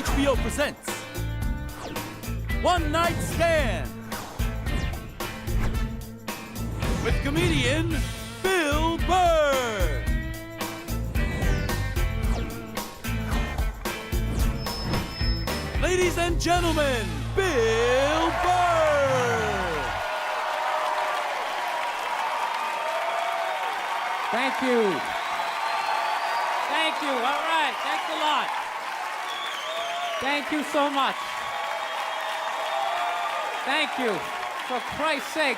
HBO presents One Night Stand with comedian Bill Burr. Ladies and gentlemen, Bill Burr. Thank you. Thank you. All right. Thanks a lot. Thank you so much. Thank you. For Christ's sake.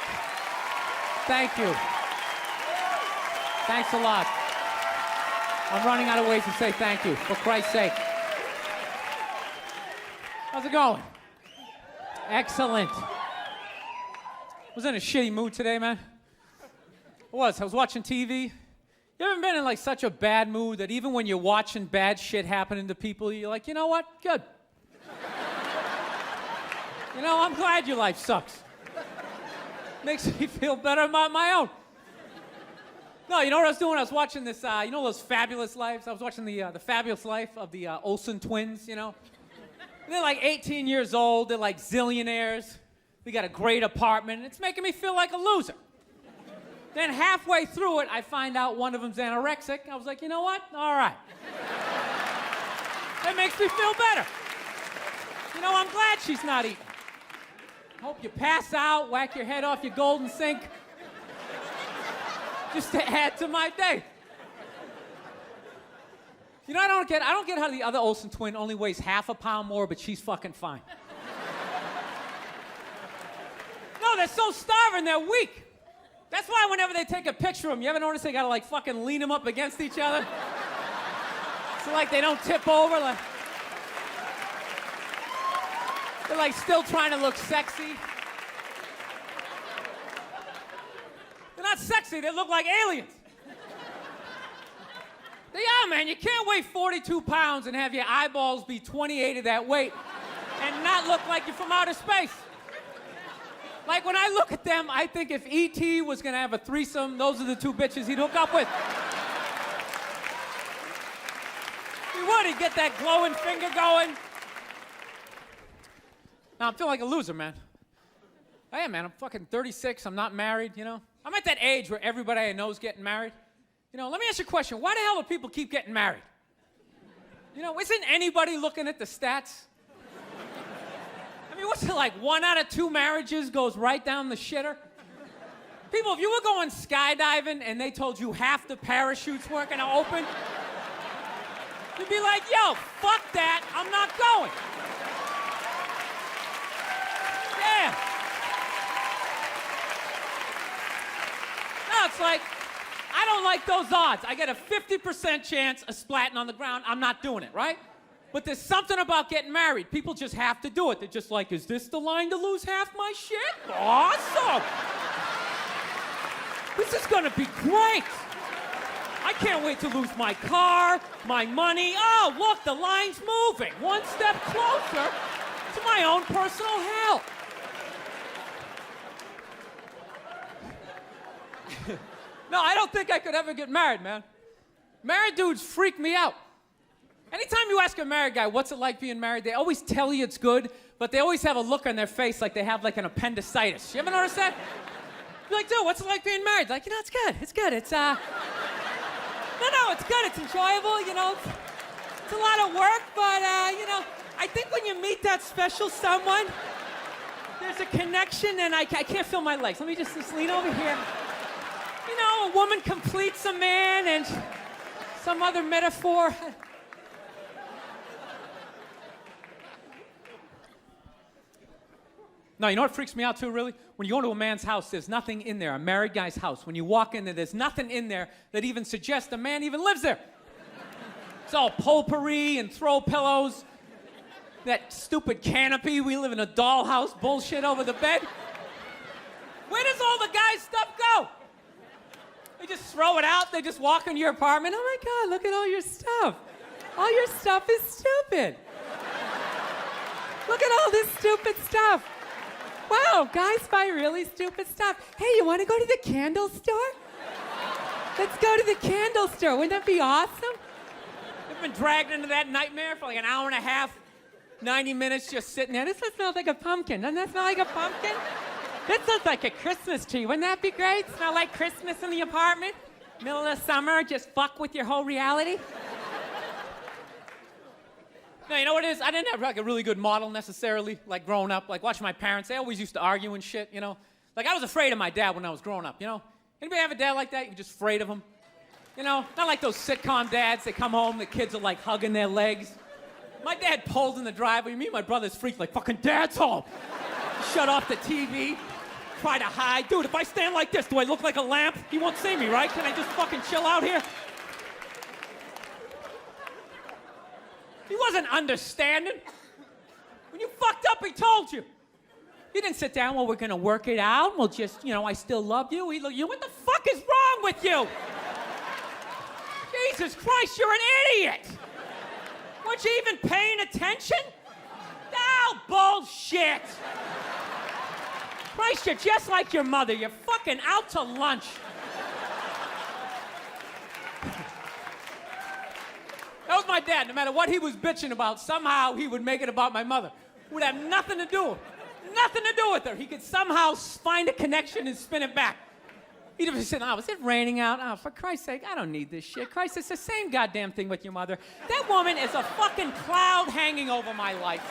Thank you. Thanks a lot. I'm running out of ways to say thank you. For Christ's sake. How's it going? Excellent. Was in a shitty mood today, man. I was watching TV. You ever been in like such a bad mood that even when you're watching bad shit happening to people, you're like, you know what? Good. You know, I'm glad your life sucks. Makes me feel better about my own. No, you know what I was doing? I was watching this, you know those Fabulous Lives? I was watching the Fabulous Life of the Olsen twins, you know? And they're like 18 years old. They're like zillionaires. They got a great apartment. It's making me feel like a loser. Then halfway through it, I find out one of them's anorexic. I was like, you know what? All right. That makes me feel better. You know, I'm glad she's not eating. Hope you pass out, whack your head off your golden sink. Just to add to my day. You know, I don't get how the other Olsen twin only weighs half a pound more, but she's fucking fine. No, they're so starving, they're weak. That's why whenever they take a picture of them, you ever notice they gotta like fucking lean them up against each other? So like they don't tip over, like they're like still trying to look sexy. They're not sexy, they look like aliens. They are, man. You can't weigh 42 pounds and have your eyeballs be 28 of that weight and not look like you're from outer space. Like, when I look at them, I think if E.T. was gonna have a threesome, those are the two bitches he'd hook up with. He would. He'd get that glowing finger going. Now, I'm feeling like a loser, man. I am, man. I'm fucking 36. I'm not married, you know? I'm at that age where everybody I know is getting married. You know, let me ask you a question. Why the hell do people keep getting married? You know, isn't anybody looking at the stats? I mean, what's it like? 1 out of 2 marriages goes right down the shitter? People, if you were going skydiving and they told you half the parachutes weren't gonna open, you'd be like, yo, fuck that, I'm not going. Yeah. No, it's like, I don't like those odds. I get a 50% chance of splatting on the ground. I'm not doing it, right? But there's something about getting married. People just have to do it. They're just like, is this the line to lose half my shit? Awesome. This is gonna be great. I can't wait to lose my car, my money. Oh, look, the line's moving. One step closer to my own personal hell. No, I don't think I could ever get married, man. Married dudes freak me out. Anytime you ask a married guy, what's it like being married, they always tell you it's good, but they always have a look on their face like they have like an appendicitis. You ever notice that? You're like, dude, what's it like being married? Like, you know, it's good. It's good. It's, No, it's good. It's enjoyable, you know. It's a lot of work, but, you know, I think when you meet that special someone, there's a connection, and I can't feel my legs. Let me just lean over here. You know, a woman completes a man, and some other metaphor. No, you know what freaks me out too, really? When you go to a man's house, there's nothing in there, a married guy's house. When you walk in there, there's nothing in there that even suggests a man even lives there. It's all potpourri and throw pillows. That stupid canopy, we live in a dollhouse bullshit over the bed. Where does all the guy's stuff go? They just throw it out, they just walk into your apartment. Oh my God, look at all your stuff. All your stuff is stupid. Look at all this stupid stuff. Wow, guys buy really stupid stuff. Hey, you want to go to the candle store? Let's go to the candle store. Wouldn't that be awesome? I've been dragged into that nightmare for like an hour and a half. 90 minutes just sitting there. This smells like a pumpkin. Doesn't that smell like a pumpkin? This looks like a Christmas tree. Wouldn't that be great? Smell like Christmas in the apartment? Middle of the summer, just fuck with your whole reality? No, you know what it is? I didn't have like a really good model necessarily, like growing up. Like watching my parents, they always used to argue and shit, you know? Like I was afraid of my dad when I was growing up, you know? Anybody have a dad like that? You're just afraid of him? You know, not like those sitcom dads. They come home, the kids are like hugging their legs. My dad pulls in the driveway. Me and my brother's freaked like, fucking dad's home. Shut off the TV. Try to hide. Dude, if I stand like this, do I look like a lamp? He won't see me, right? Can I just fucking chill out here? He wasn't understanding. When you fucked up, he told you. He didn't sit down, well, we're gonna work it out. We'll just, you know, I still love you. He looked, you, what the fuck is wrong with you? Jesus Christ, you're an idiot. Weren't you even paying attention? Oh, bullshit. Christ, you're just like your mother. You're fucking out to lunch. That was my dad. No matter what he was bitching about, somehow he would make it about my mother. It would have nothing to do with her. He could somehow find a connection and spin it back. He'd have said, oh, is it raining out? Oh, for Christ's sake, I don't need this shit. Christ, it's the same goddamn thing with your mother. That woman is a fucking cloud hanging over my life.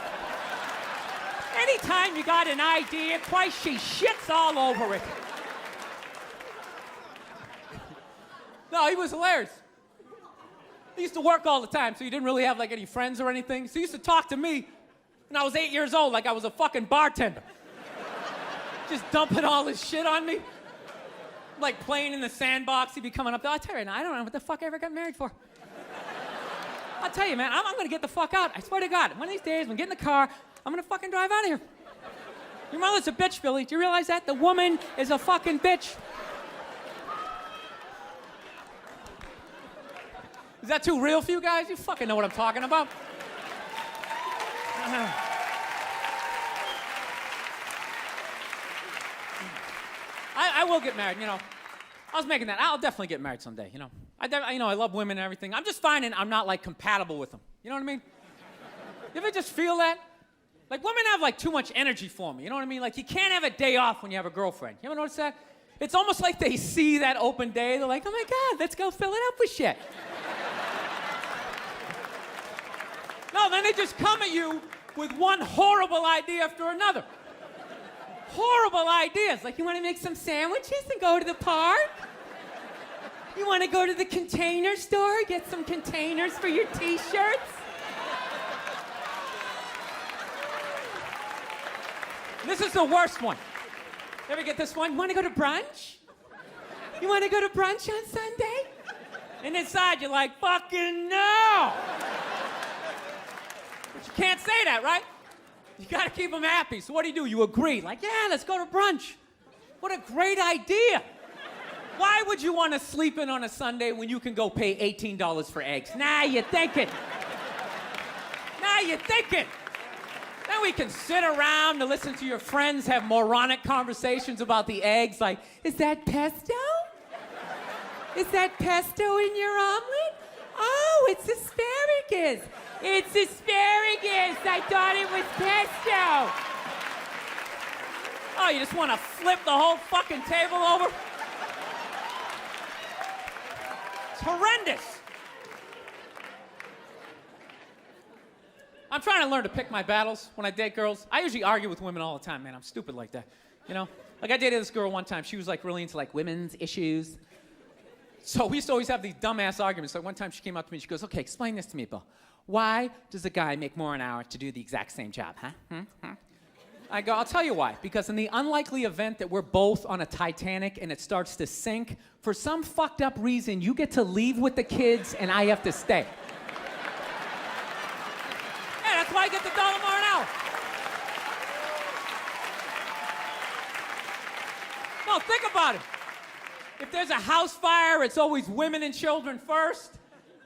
Anytime you got an idea, Christ, she shits all over it. No, he was hilarious. He used to work all the time, so he didn't really have like any friends or anything. So he used to talk to me when I was 8 years old like I was a fucking bartender. Just dumping all his shit on me. Like playing in the sandbox, he'd be coming up there. I tell you, I don't know what the fuck I ever got married for. I'll tell you, man, I'm gonna get the fuck out. I swear to God, one of these days, I'm gonna get in the car, I'm gonna fucking drive out of here. Your mother's a bitch, Billy. Do you realize that? The woman is a fucking bitch. Is that too real for you guys? You fucking know what I'm talking about. I will get married, you know. I was making that. I'll definitely get married someday, you know. I love women and everything. I'm just finding I'm not, like, compatible with them. You know what I mean? You ever just feel that? Like, women have, like, too much energy for me. You know what I mean? Like, you can't have a day off when you have a girlfriend. You ever notice that? It's almost like they see that open day. They're like, oh, my God, let's go fill it up with shit. No, then they just come at you with one horrible idea after another. Horrible ideas. Like, you want to make some sandwiches and go to the park? You want to go to the container store, get some containers for your t-shirts? This is the worst one. You ever get this one? You want to go to brunch? You want to go to brunch on Sunday? And inside you're like, fucking no! But you can't say that, right? You gotta keep them happy. So what do? You agree. Like, yeah, let's go to brunch. What a great idea. Why would you want to sleep in on a Sunday when you can go pay $18 for eggs? Now you're thinking. Then we can sit around and listen to your friends have moronic conversations about the eggs. Like, is that pesto? Is that pesto in your omelet? Oh, it's asparagus. It's asparagus. I thought it was pesto. Oh, you just want to flip the whole fucking table over? It's horrendous. I'm trying to learn to pick my battles when I date girls. I usually argue with women all the time, man. I'm stupid like that, you know? Like, I dated this girl one time. She was, like, really into, like, women's issues. So we used to always have these dumbass arguments. So one time she came up to me and she goes, okay, explain this to me, Bill. Why does a guy make more an hour to do the exact same job, huh? I go, I'll tell you why. Because in the unlikely event that we're both on a Titanic and it starts to sink, for some fucked up reason, you get to leave with the kids and I have to stay. Yeah, that's why I get the $1 more an hour. No, think about it. If there's a house fire, it's always women and children first.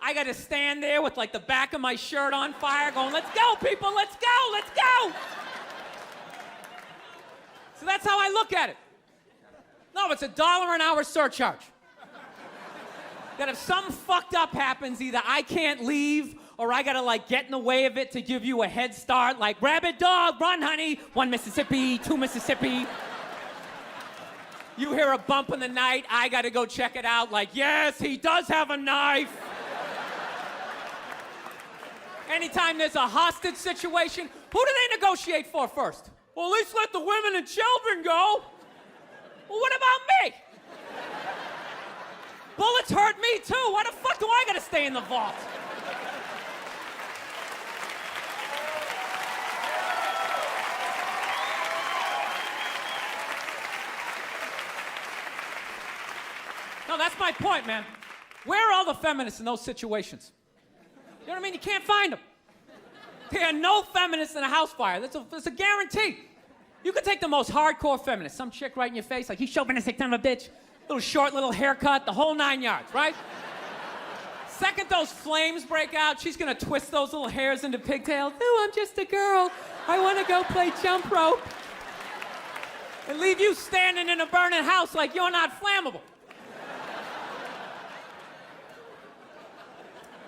I gotta stand there with like the back of my shirt on fire going, let's go, people, let's go, let's go. So that's how I look at it. No, it's $1 an hour surcharge. That if something fucked up happens, either I can't leave or I gotta like get in the way of it to give you a head start, like rabid dog, run honey, 1 Mississippi, 2 Mississippi. You hear a bump in the night, I gotta go check it out, like yes, he does have a knife. Anytime there's a hostage situation, who do they negotiate for first? Well, at least let the women and children go. Well, what about me? Bullets hurt me too. Why the fuck do I gotta stay in the vault? No, that's my point, man. Where are all the feminists in those situations? You know what I mean? You can't find them. There are no feminists in a house fire. That's a guarantee. You could take the most hardcore feminist, some chick right in your face, like, he's chauvinistic son of a bitch, little short, little haircut, the whole 9 yards, right? Second those flames break out, she's gonna twist those little hairs into pigtails. Oh, I'm just a girl. I wanna go play jump rope. And leave you standing in a burning house like you're not flammable.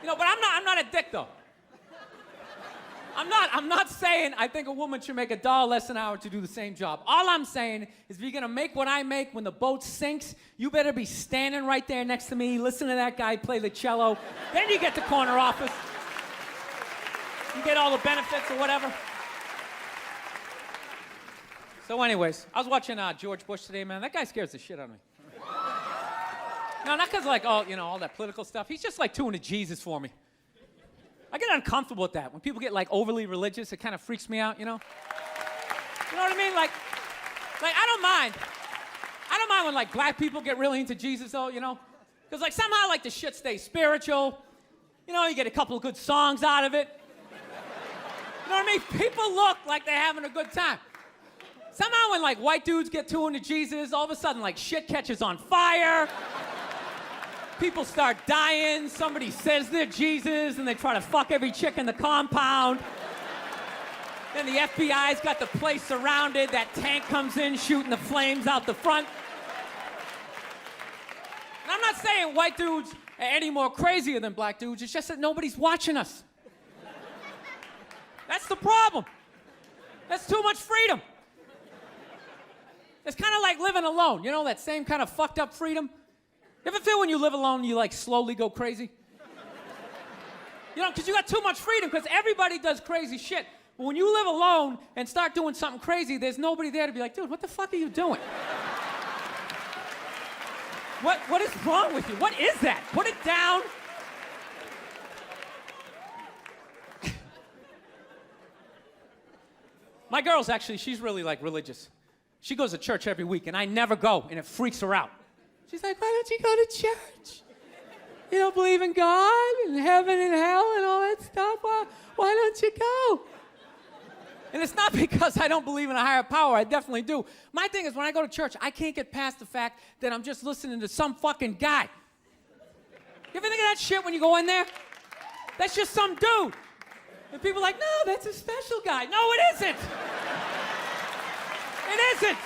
You know, but I'm not a dick, though. I'm not saying I think a woman should make $1 less an hour to do the same job. All I'm saying is if you're gonna make what I make when the boat sinks, you better be standing right there next to me, listen to that guy play the cello. Then you get the corner office. You get all the benefits or whatever. So anyways, I was watching George Bush today, man. That guy scares the shit out of me. No, not because like, oh, you know, all that political stuff. He's just like too into Jesus for me. I get uncomfortable with that. When people get like overly religious, it kind of freaks me out, you know? You know what I mean? Like I don't mind. I don't mind when like black people get really into Jesus though, you know? Because like somehow like the shit stays spiritual. You know, you get a couple of good songs out of it. You know what I mean? People look like they're having a good time. Somehow when like white dudes get too into Jesus, all of a sudden like shit catches on fire. People start dying, somebody says they're Jesus, and they try to fuck every chick in the compound. Then the FBI's got the place surrounded, that tank comes in shooting the flames out the front. And I'm not saying white dudes are any more crazier than black dudes, it's just that nobody's watching us. That's the problem. That's too much freedom. It's kind of like living alone, you know, that same kind of fucked up freedom? You ever feel when you live alone, you like slowly go crazy? You know, because you got too much freedom, because everybody does crazy shit. But when you live alone and start doing something crazy, there's nobody there to be like, dude, what the fuck are you doing? What is wrong with you? What is that? Put it down. My girl's actually, she's really like religious. She goes to church every week, and I never go, and it freaks her out. She's like, why don't you go to church? You don't believe in God and heaven and hell and all that stuff? Why don't you go? And it's not because I don't believe in a higher power. I definitely do. My thing is when I go to church, I can't get past the fact that I'm just listening to some fucking guy. You ever think of that shit when you go in there? That's just some dude. And people are like, no, that's a special guy. No, it isn't. It isn't.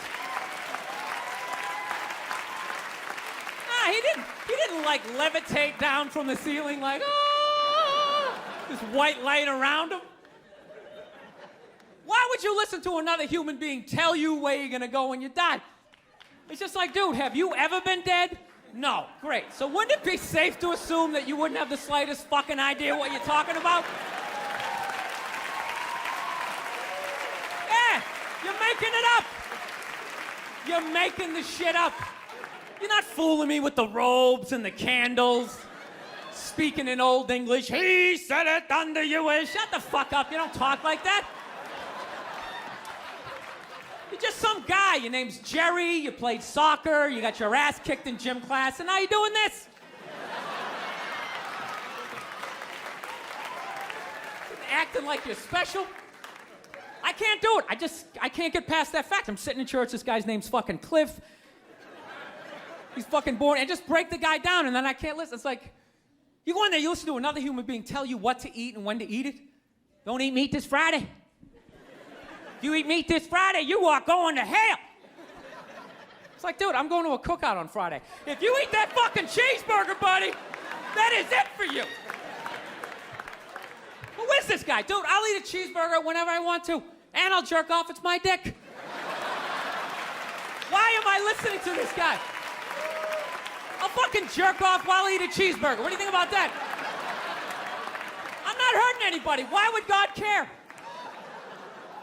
He didn't like levitate down from the ceiling like, oh, this white light around him. Why would you listen to another human being tell you where you're gonna go when you die? It's just like, dude, have you ever been dead? No, great. So wouldn't it be safe to assume that you wouldn't have the slightest fucking idea what you're talking about? Yeah, you're making it up. You're making the shit up. You're not fooling me with the robes and the candles, speaking in Old English. He said it under you. Shut the fuck up. You don't talk like that. You're just some guy. Your name's Jerry. You played soccer. You got your ass kicked in gym class, and now you're doing this. Acting like you're special. I can't do it. I can't get past that fact. I'm sitting in church. This guy's name's fucking Cliff. He's fucking born, and just break the guy down, and then I can't listen. It's like, you go in there, you listen to another human being tell you what to eat and when to eat it. Don't eat meat this Friday. If you eat meat this Friday, you are going to hell. It's like, dude, I'm going to a cookout on Friday. If you eat that fucking cheeseburger, buddy, that is it for you. is this guy? Dude, I'll eat a cheeseburger whenever I want to, and I'll jerk off. It's my dick. Why am I listening to this guy? I'll fucking jerk off while I eat a cheeseburger. What do you think about that? I'm not hurting anybody. Why would God care?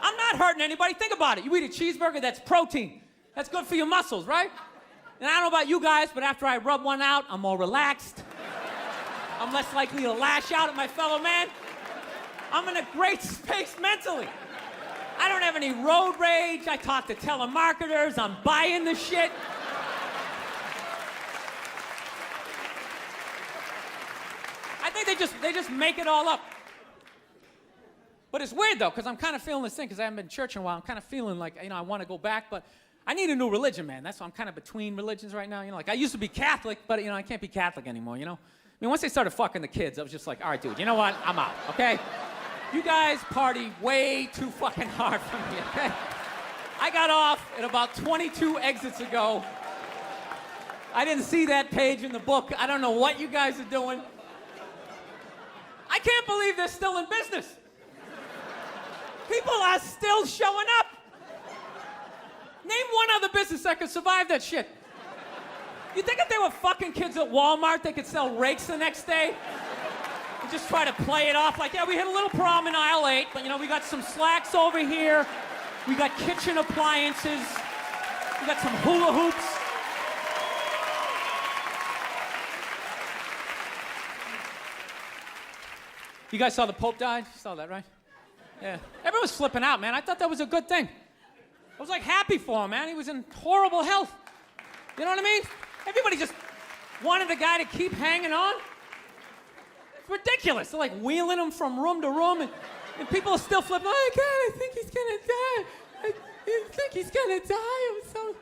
I'm not hurting anybody. Think about it. You eat a cheeseburger, that's protein. That's good for your muscles, right? And I don't know about you guys, but after I rub one out, I'm more relaxed. I'm less likely to lash out at my fellow man. I'm in a great space mentally. I don't have any road rage. I talk to telemarketers. I'm buying the shit. I think they just make it all up. But it's weird though, because I'm kind of feeling this thing, because I haven't been to church in a while. I'm kind of feeling like, I want to go back, but I need a new religion, man. That's why I'm kind of between religions right now. Like I used to be Catholic, but I can't be Catholic anymore, I mean, once they started fucking the kids, I was just like, all right, dude, you know what? I'm out, okay? You guys party way too fucking hard for me, okay? I got off at about 22 exits ago. I didn't see that page in the book. I don't know what you guys are doing. I can't believe they're still in business. People are still showing up. Name one other business that could survive that shit. You think if they were fucking kids at Walmart, they could sell rakes the next day? And just try to play it off like, yeah, we had a little problem in aisle 8, but we got some slacks over here. We got kitchen appliances. We got some hula hoops. You guys saw the Pope died? You saw that, right? Yeah. Everyone was flipping out, man. I thought that was a good thing. I was like happy for him, man. He was in horrible health. You know what I mean? Everybody just wanted the guy to keep hanging on. It's ridiculous. They're like wheeling him from room to room, and people are still flipping. Oh, God, I think he's gonna die. I think he's gonna die.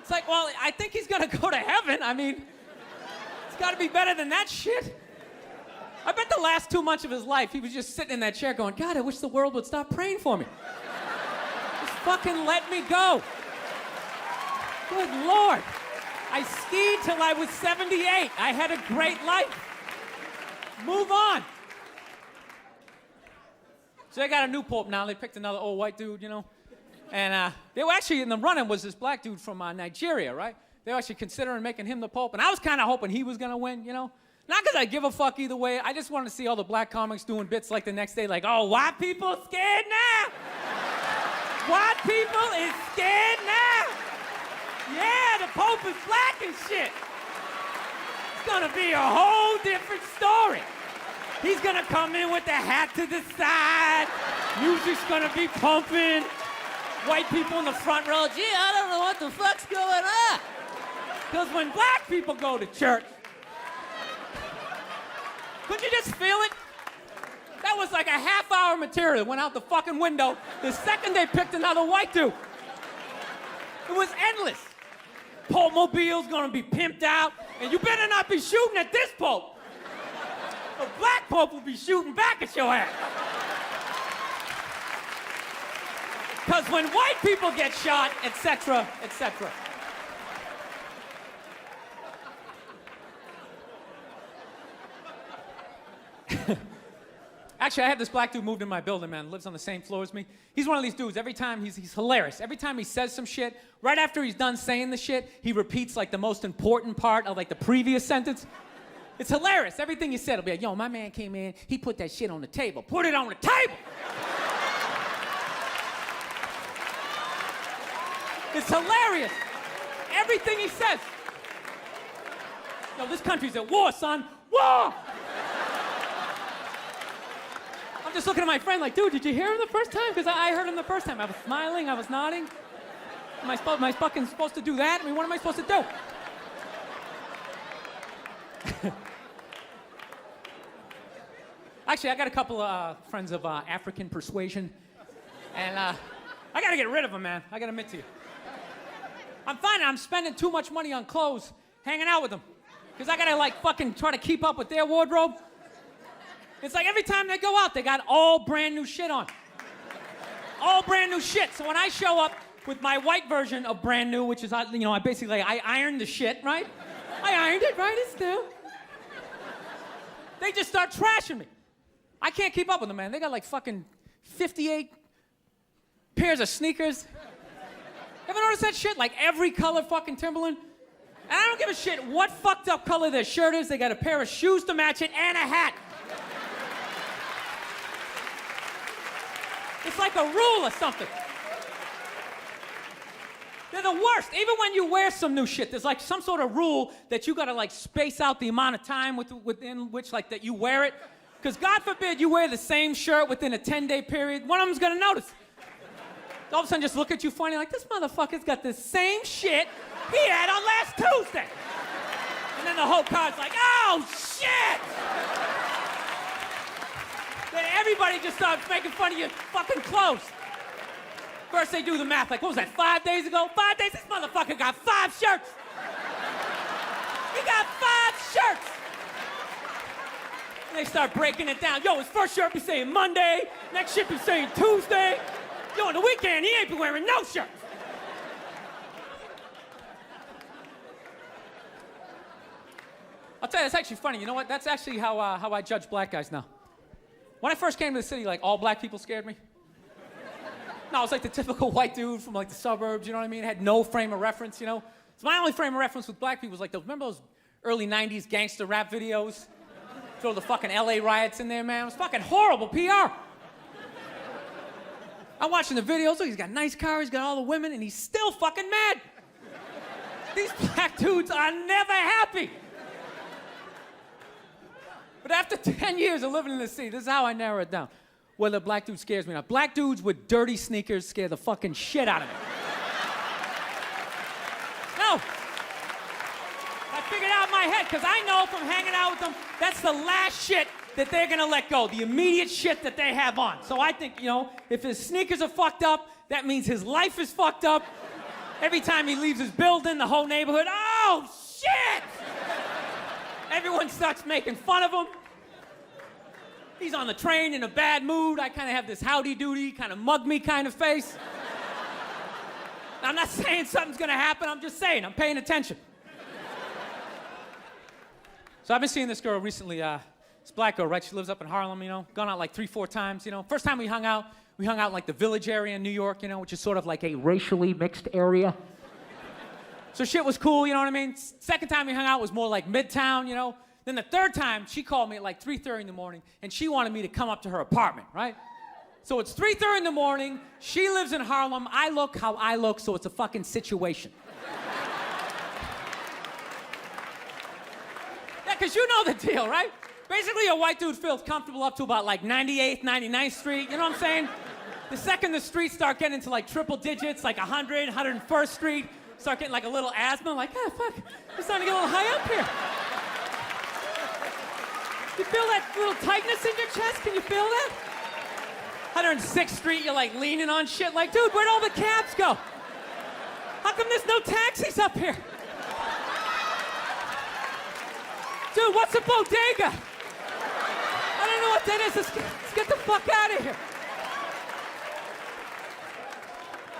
It's like, well, I think he's gonna go to heaven. I mean, it's gotta be better than that shit. I bet the last 2 months of his life, he was just sitting in that chair going, God, I wish the world would stop praying for me. Just fucking let me go. Good Lord. I skied till I was 78. I had a great life. Move on. So they got a new pope now. They picked another old white dude, And they were actually in the running was this black dude from Nigeria, right? They were actually considering making him the pope. And I was kind of hoping he was going to win, Not because I give a fuck either way. I just wanted to see all the black comics doing bits like the next day, like, oh, white people scared now. White people is scared now. Yeah, the Pope is black and shit. It's gonna be a whole different story. He's gonna come in with the hat to the side. Music's gonna be pumping. White people in the front row, gee, I don't know what the fuck's going on. Because when black people go to church, couldn't you just feel it? That was like a half-hour material that went out the fucking window the second they picked another white dude. It was endless. Pope Mobile's gonna be pimped out, and you better not be shooting at this Pope. The black Pope will be shooting back at your ass. Because when white people get shot, etc., etc. Actually, I have this black dude moved in my building, man. Lives on the same floor as me. He's one of these dudes. Every time he's hilarious. Every time he says some shit, right after he's done saying the shit, he repeats like the most important part of like the previous sentence. It's hilarious. Everything he said will be like, yo, my man came in, he put that shit on the table. Put it on the table! It's hilarious. Everything he says. Yo, this country's at war, son. War! I'm just looking at my friend like, dude, did you hear him the first time? Because I heard him the first time. I was smiling, I was nodding. Am I fucking supposed to do that? I mean, what am I supposed to do? Actually, I got a couple of friends of African persuasion. And I got to get rid of them, man. I got to admit to you. I'm finding I'm spending too much money on clothes hanging out with them. Because I got to, like, fucking try to keep up with their wardrobe. It's like every time they go out, they got all brand new shit on. All brand new shit. So when I show up with my white version of brand new, which is, I basically, I ironed the shit, right? I ironed it, right? It's new. They just start trashing me. I can't keep up with them, man. They got like fucking 58 pairs of sneakers. Ever notice that shit? Like every color fucking Timberland? And I don't give a shit what fucked up color their shirt is. They got a pair of shoes to match it and a hat. It's like a rule or something. They're the worst. Even when you wear some new shit, there's like some sort of rule that you gotta like space out the amount of time within which like that you wear it. Because God forbid you wear the same shirt within a 10-day period, one of them's gonna notice. All of a sudden just look at you funny like, this motherfucker's got the same shit he had on last Tuesday. And then the whole car's like, oh shit! Then everybody just starts making fun of your fucking clothes. First they do the math, like, what was that, 5 days ago? 5 days? This motherfucker got 5 shirts! He got 5 shirts! And they start breaking it down. Yo, his first shirt be saying Monday, next shirt be saying Tuesday. Yo, on the weekend, he ain't be wearing no shirts. I'll tell you, it's actually funny. You know what? That's actually how I judge black guys now. When I first came to the city, like, all black people scared me. No, I was like the typical white dude from like the suburbs, you know what I mean? Had no frame of reference, you know? So my only frame of reference with black people was like those, remember those early 90s gangster rap videos? Throw the fucking LA riots in there, man. It was fucking horrible PR. I'm watching the videos, look, he's got a nice car, he's got all the women, and he's still fucking mad. These black dudes are never happy. But after 10 years of living in the city, this is how I narrow it down. Whether a black dude scares me or not. Black dudes with dirty sneakers scare the fucking shit out of me. No. I figured out in my head, because I know from hanging out with them, that's the last shit that they're gonna let go, the immediate shit that they have on. So I think, you know, if his sneakers are fucked up, that means his life is fucked up. Every time he leaves his building, the whole neighborhood, oh, shit! Everyone starts making fun of him. He's on the train in a bad mood. I kind of have this howdy-doody, kind of mug-me kind of face. I'm not saying something's gonna happen, I'm just saying, I'm paying attention. So I've been seeing this girl recently, this black girl, right? She lives up in Harlem, you know, gone out like 3-4 times, you know. First time we hung out in like the Village area in New York, you know, which is sort of like a racially mixed area. So shit was cool, you know what I mean? Second time we hung out was more like Midtown, you know. Then the third time, she called me at like 3:30 in the morning, and she wanted me to come up to her apartment, right? So it's 3:30 in the morning, she lives in Harlem, I look how I look, so it's a fucking situation. Yeah, because you know the deal, right? Basically, a white dude feels comfortable up to about like 98th, 99th Street, you know what I'm saying? The second the streets start getting into like triple digits, like 100, 101st Street, start getting like a little asthma, like, ah, fuck, I'm starting to get a little high up here. You feel that little tightness in your chest? Can you feel that? 106th Street, you're like leaning on shit like, dude, where'd all the cabs go? How come there's no taxis up here? Dude, what's a bodega? I don't know what that is. Let's get the fuck out of here.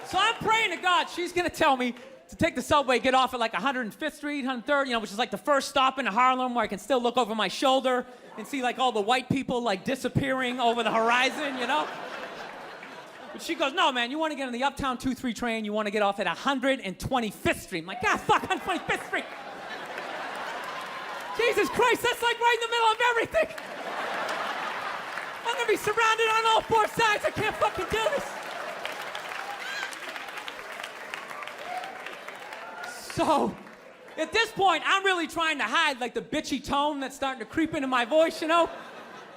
So I'm praying to God she's gonna tell me to take the subway, get off at like 105th Street, 103rd, you know, which is like the first stop in Harlem where I can still look over my shoulder and see like all the white people like disappearing over the horizon, you know? But she goes, no, man, you want to get on the Uptown 2-3 train, you want to get off at 125th Street. I'm like, God, fuck, 125th Street. Jesus Christ, that's like right in the middle of everything. I'm gonna be surrounded on all 4 sides. I can't fucking do this. So, at this point, I'm really trying to hide like the bitchy tone that's starting to creep into my voice, you know?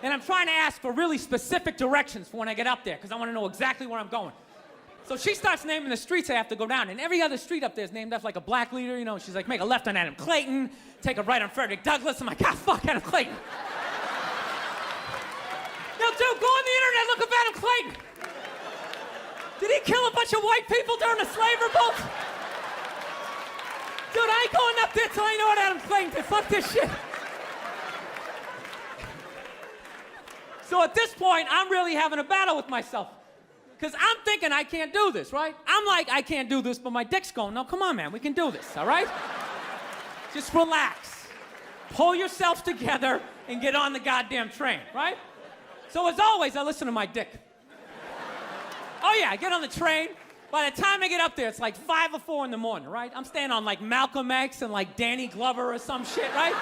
And I'm trying to ask for really specific directions for when I get up there, because I want to know exactly where I'm going. So she starts naming the streets I have to go down, and every other street up there is named after like a black leader, you know? She's like, make a left on Adam Clayton, take a right on Frederick Douglass. I'm like, God, fuck Adam Clayton. Yo, dude, go on the internet, look up Adam Clayton. Did he kill a bunch of white people during the slave revolt? Dude, I ain't going up there till I know what Adam Clayton did. Fuck this shit. So at this point, I'm really having a battle with myself. Because I'm thinking I can't do this, right? I'm like, I can't do this, but my dick's going, no, come on, man, we can do this, all right? Just relax. Pull yourself together and get on the goddamn train, right? So as always, I listen to my dick. Oh yeah, I get on the train. By the time I get up there, it's like 5 or 4 in the morning, right? I'm staying on like Malcolm X and like Danny Glover or some shit, right?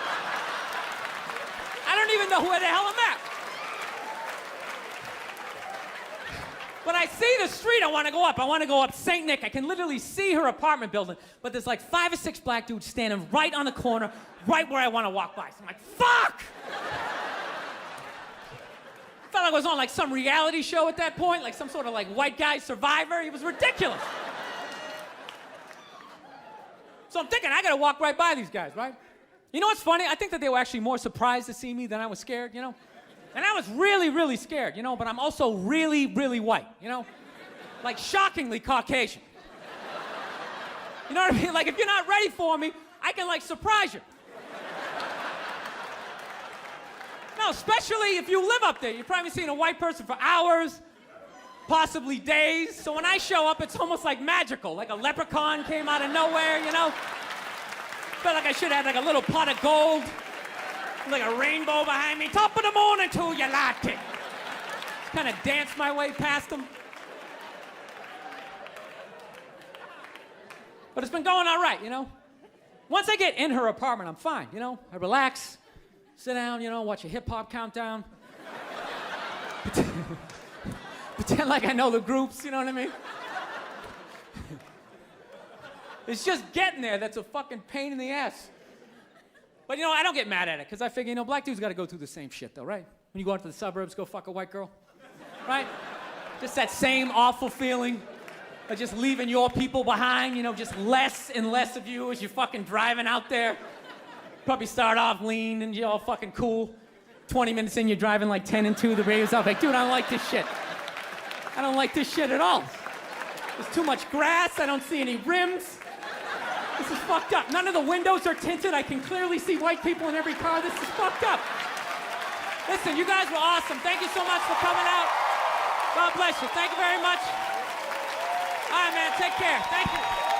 I don't even know where the hell I'm at. But I see the street I want to go up. I want to go up St. Nick. I can literally see her apartment building, but there's like 5 or 6 black dudes standing right on the corner, right where I want to walk by. So I'm like, fuck! Felt like I was on like some reality show at that point, like some sort of like white guy survivor. It was ridiculous. So I'm thinking, I gotta walk right by these guys, right? You know what's funny? I think that they were actually more surprised to see me than I was scared, you know? And I was really, really scared, you know, but I'm also really, really white, you know? Like shockingly Caucasian. You know what I mean? Like if you're not ready for me, I can like surprise you. No, especially if you live up there. You've probably seen a white person for hours, possibly days. So when I show up, it's almost like magical, like a leprechaun came out of nowhere, you know? Felt like I should have had like a little pot of gold, like a rainbow behind me. Top of the morning to you, latte. Kind of danced my way past them. But it's been going all right, you know? Once I get in her apartment, I'm fine, you know? I relax. Sit down, you know, watch a hip-hop countdown. Pretend like I know the groups, you know what I mean? It's just getting there that's a fucking pain in the ass. But, you know, I don't get mad at it, because I figure, you know, black dudes got to go through the same shit, though, right? When you go out to the suburbs, go fuck a white girl, right? Just that same awful feeling of just leaving your people behind, you know, just less and less of you as you're fucking driving out there. Probably start off lean and you're all fucking cool. 20 minutes in, you're driving like 10 and 2, the radio's off. Like, dude, I don't like this shit. I don't like this shit at all. There's too much grass, I don't see any rims. This is fucked up. None of the windows are tinted. I can clearly see white people in every car. This is fucked up. Listen, you guys were awesome. Thank you so much for coming out. God bless you. Thank you very much. All right, man, take care. Thank you.